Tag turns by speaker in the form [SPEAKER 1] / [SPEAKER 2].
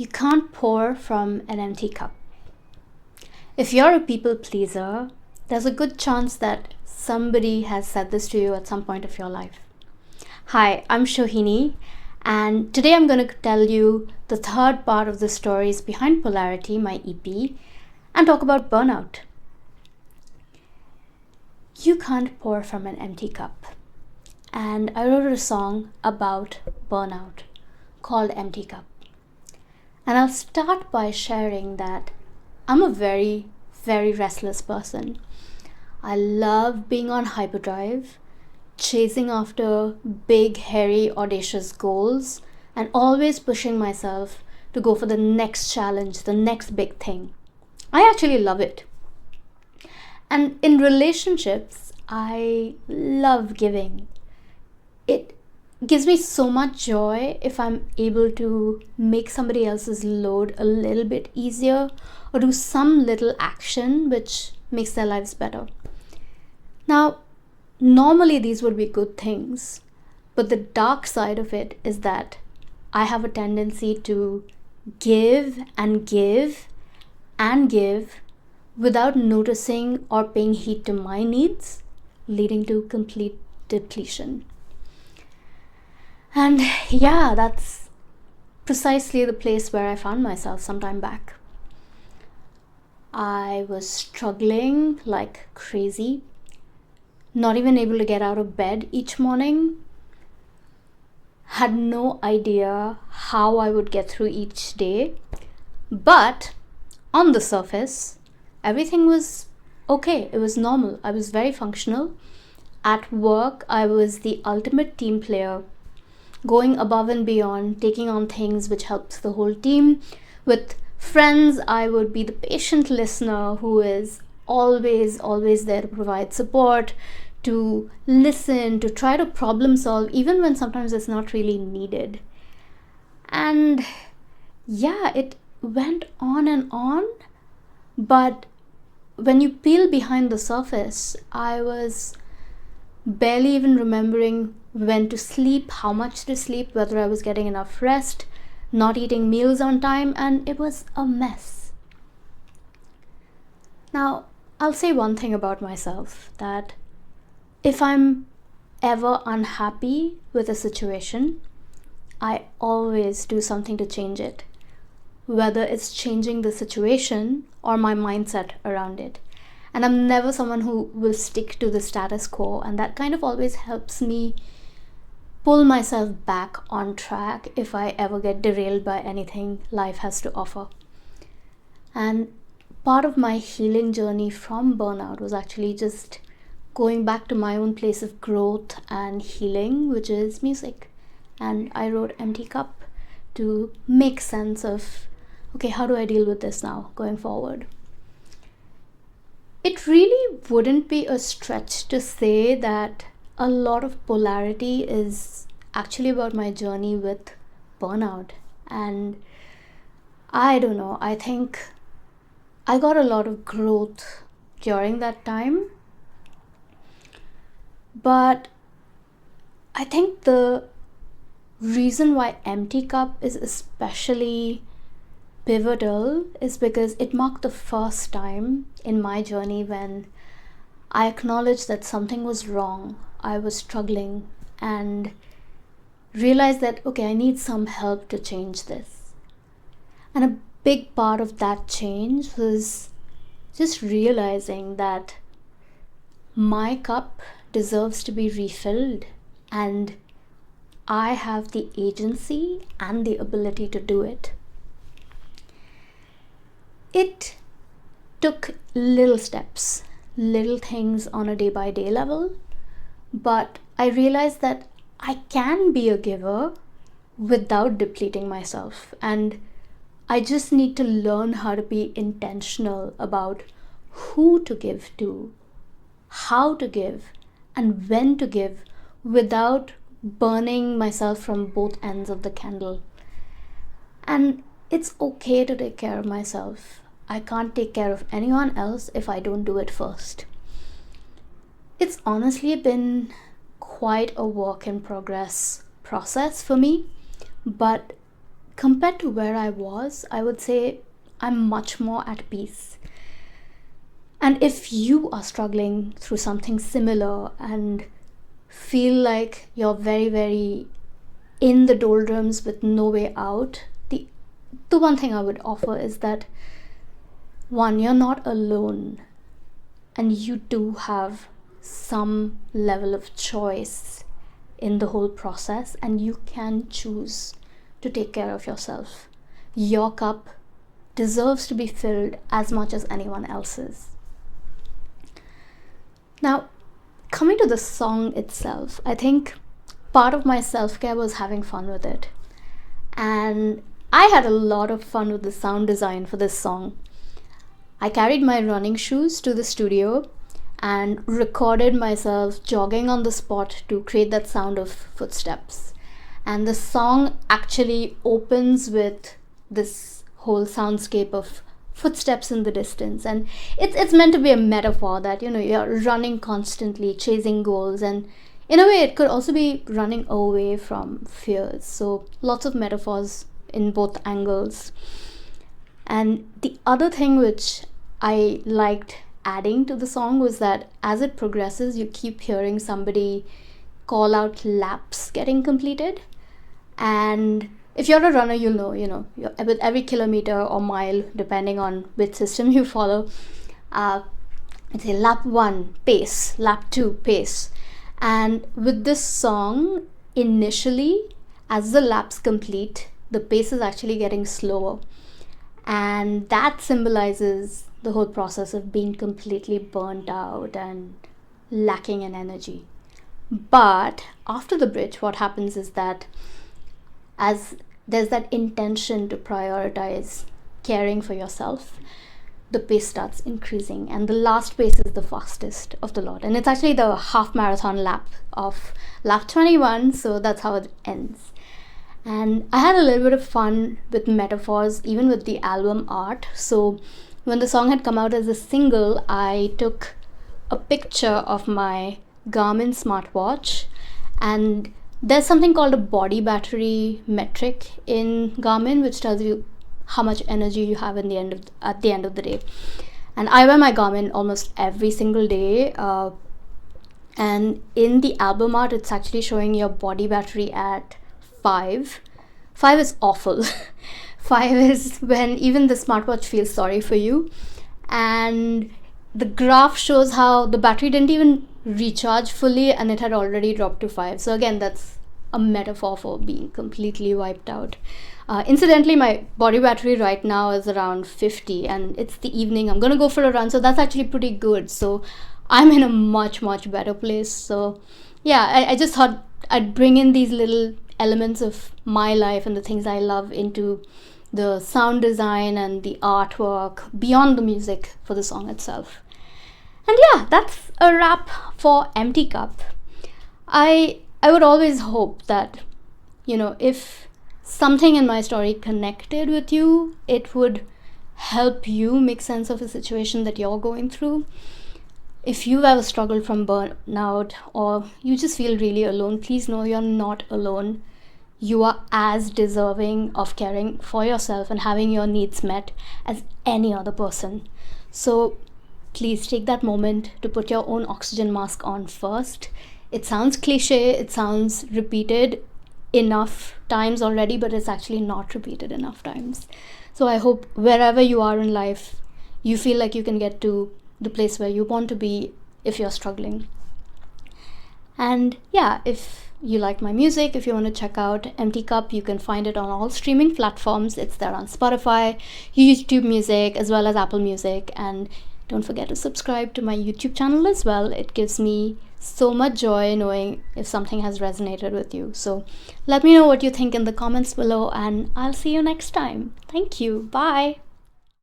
[SPEAKER 1] You can't pour from an empty cup. If you're a people pleaser, there's a good chance that somebody has said this to you at some point of your life. Hi, I'm Shohini, and today I'm going to tell you the third part of the stories behind Polarity, my EP, and talk about burnout. You can't pour from an empty cup. And I wrote a song about burnout called Empty Cup. And I'll start by sharing that I'm a very, very restless person. I love being on hyperdrive, chasing after big, hairy, audacious goals, and always pushing myself to go for the next challenge, the next big thing. I actually love it. And in relationships, I love giving. It gives me so much joy if I'm able to make somebody else's load a little bit easier or do some little action which makes their lives better. Now, normally these would be good things, but the dark side of it is that I have a tendency to give and give and give without noticing or paying heed to my needs, leading to complete depletion. And yeah, that's precisely the place where I found myself some time back. I was struggling like crazy, not even able to get out of bed each morning, had no idea how I would get through each day, but on the surface, everything was okay. It was normal. I was very functional. At work, I was the ultimate team player, going above and beyond, taking on things which helped the whole team. With friends, I would be the patient listener who is always there to provide support, to listen, to try to problem solve, even when sometimes it's not really needed. And yeah, it went on and on, but when you peel behind the surface, I was barely even remembering when to sleep, how much to sleep, whether I was getting enough rest, not eating meals on time, and it was a mess. Now, I'll say one thing about myself, that if I'm ever unhappy with a situation, I always do something to change it, whether it's changing the situation or my mindset around it. And I'm never someone who will stick to the status quo, and that kind of always helps me pull myself back on track if I ever get derailed by anything life has to offer. And part of my healing journey from burnout was actually just going back to my own place of growth and healing, which is music. And I wrote Empty Cup to make sense of, okay, how do I deal with this now going forward? It really wouldn't be a stretch to say that a lot of Polarity is actually about my journey with burnout. And I don't know, I think I got a lot of growth during that time. But I think the reason why Empty Cup is especially pivotal is because it marked the first time in my journey when I acknowledged that something was wrong. I was struggling and realized that, okay, I need some help to change this. And a big part of that change was just realizing that my cup deserves to be refilled, and I have the agency and the ability to do it. It took little steps, little things on a day-by-day level, but I realized that I can be a giver without depleting myself, and I just need to learn how to be intentional about who to give to, how to give, and when to give without burning myself from both ends of the candle. And it's okay to take care of myself. I can't take care of anyone else if I don't do it first. It's honestly been quite a work in progress process for me, but compared to where I was, I would say I'm much more at peace. And if you are struggling through something similar and feel like you're very, very in the doldrums with no way out, the one thing I would offer is that, one, you're not alone, and you do have some level of choice in the whole process, and you can choose to take care of yourself. Your cup deserves to be filled as much as anyone else's. Now, coming to the song itself, I think part of my self-care was having fun with it. And I had a lot of fun with the sound design for this song. I carried my running shoes to the studio and recorded myself jogging on the spot to create that sound of footsteps. And the song actually opens with this whole soundscape of footsteps in the distance, and it's meant to be a metaphor that, you're running constantly, chasing goals, and in a way it could also be running away from fears. So lots of metaphors in both angles. And the other thing which I liked adding to the song was that as it progresses, you keep hearing somebody call out laps getting completed. And if you're a runner, you'll know, with every kilometer or mile, depending on which system you follow, it's a lap 1, pace, lap 2, pace. And with this song, initially, as the laps complete, the pace is actually getting slower. And that symbolizes the whole process of being completely burnt out and lacking in energy. But after the bridge, what happens is that as there's that intention to prioritize caring for yourself, the pace starts increasing, and the last pace is the fastest of the lot. And it's actually the half marathon lap of lap 21, so that's how it ends. And I had a little bit of fun with metaphors, even with the album art. So when the song had come out as a single, I took a picture of my Garmin smartwatch, and there's something called a body battery metric in Garmin, which tells you how much energy you have at the end of the day. And I wear my Garmin almost every single day. And in the album art, it's actually showing your body battery at 5. 5 is awful. 5 is when even the smartwatch feels sorry for you. And the graph shows how the battery didn't even recharge fully and it had already dropped to 5. So again, that's a metaphor for being completely wiped out. Incidentally, my body battery right now is around 50, and it's the evening. I'm gonna go for a run, so that's actually pretty good. So I'm in a much, much better place. So yeah, I just thought I'd bring in these little elements of my life and the things I love into the sound design and the artwork beyond the music for the song itself. And yeah, that's a wrap for Empty Cup. I would always hope that, if something in my story connected with you, it would help you make sense of a situation that you're going through. If you've ever struggled from burnout or you just feel really alone, please know you're not alone. You are as deserving of caring for yourself and having your needs met as any other person. So please take that moment to put your own oxygen mask on first. It sounds cliche, it sounds repeated enough times already, but it's actually not repeated enough times. So I hope wherever you are in life, you feel like you can get to the place where you want to be if you're struggling. And yeah, if you like my music, if you want to check out Empty Cup, you can find it on all streaming platforms. It's there on Spotify, YouTube Music, as well as Apple Music. And don't forget to subscribe to my YouTube channel as well. It gives me so much joy knowing if something has resonated with you. So let me know what you think in the comments below, and I'll see you next time. Thank you. Bye.